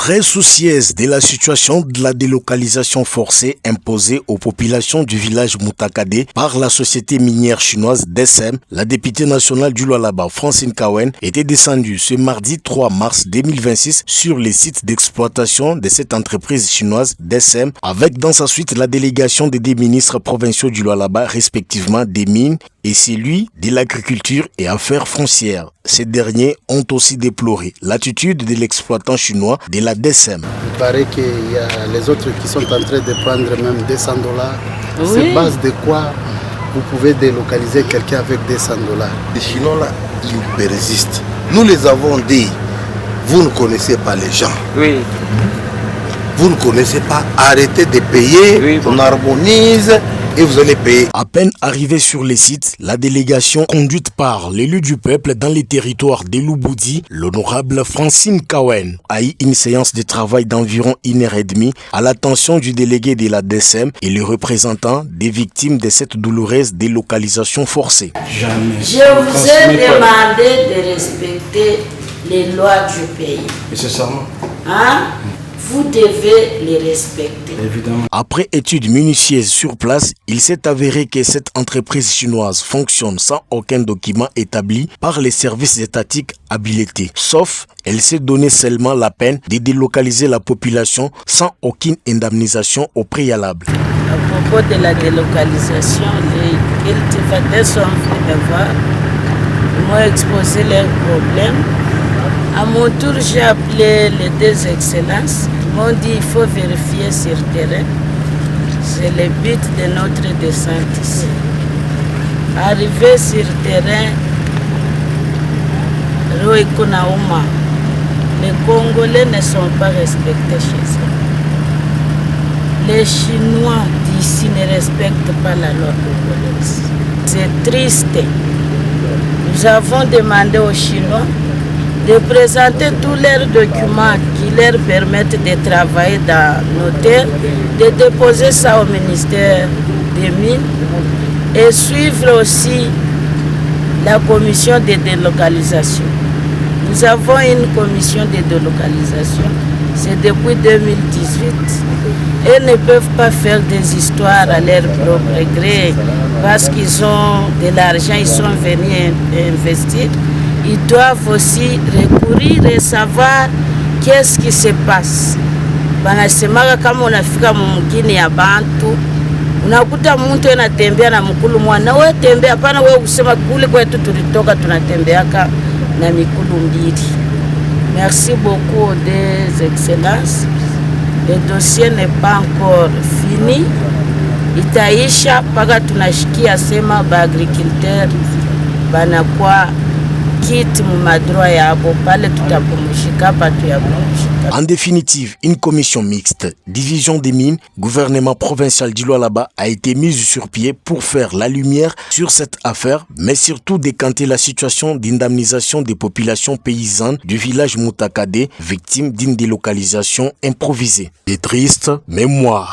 Très soucieuse de la situation de la délocalisation forcée imposée aux populations du village Mutakade par la société minière chinoise DSM, la députée nationale du Lualaba, Francine Kawen, était descendue ce mardi 3 mars 2026 sur les sites d'exploitation de cette entreprise chinoise DSM, avec dans sa suite la délégation des ministres provinciaux du Lualaba, respectivement des mines et celui de l'agriculture et affaires foncières. Ces derniers ont aussi déploré l'attitude de l'exploitant chinois de la DSM. Il paraît qu'il y a les autres qui sont en train de prendre même $200. Oui. C'est base de quoi vous pouvez délocaliser quelqu'un avec $200? Les Chinois là, ils persistent. Nous les avons dit, vous ne connaissez pas les gens. Oui. Vous ne connaissez pas, arrêtez de payer, Oui, bon. On harmonise et vous allez payer. À peine arrivée sur les sites, la délégation conduite par l'élu du peuple dans les territoires de Luboudi, l'honorable Francine Kawen, a eu une séance de travail d'environ 1h30 à l'attention du délégué de la DSM et le représentant des victimes de cette douloureuse délocalisation forcée. Jamais. Je vous ai demandé de respecter les lois du pays. Nécessairement. Hein? Vous devez les respecter. Évidemment. Après études minutieuses sur place, il s'est avéré que cette entreprise chinoise fonctionne sans aucun document établi par les services étatiques habilités. Sauf, elle s'est donné seulement la peine de délocaliser la population sans aucune indemnisation au préalable. À propos de la délocalisation, les cultivateurs sont venus me voir. Ils m'ont exposé leurs problèmes. À mon tour, j'ai appelé les deux excellences. Ils m'ont dit qu'il faut vérifier sur terrain. C'est le but de notre descente ici. Arrivé sur terrain, Roikunauma, les Congolais ne sont pas respectés chez eux. Les Chinois d'ici ne respectent pas la loi congolaise. C'est triste. Nous avons demandé aux Chinois de présenter tous leurs documents qui leur permettent de travailler dans nos terres, de déposer ça au ministère des Mines et suivre aussi la commission de délocalisation. Nous avons une commission de délocalisation, c'est depuis 2018. Ils ne peuvent pas faire des histoires à leur propre gré parce qu'ils ont de l'argent, ils sont venus investir. Ils doivent aussi recourir et savoir qu'est-ce qui se passe. Banasemaga kama unafika mumgini ya bantu unakuta mtu anatembea na mkulu mwana, wewe tembea, hapana wewe kusema kule kwetu tulitoka tunatembeaka na mikulu mbili. Merci beaucoup des excellences. Le dossier n'est pas encore fini. Itaisha mpaka tunashikia sema ba agriculteur banakuwa En définitive, une commission mixte, division des mines, gouvernement provincial du Lualaba a été mise sur pied pour faire la lumière sur cette affaire, mais surtout décanter la situation d'indemnisation des populations paysannes du village Mutakade, victimes d'une délocalisation improvisée. Des tristes mémoires.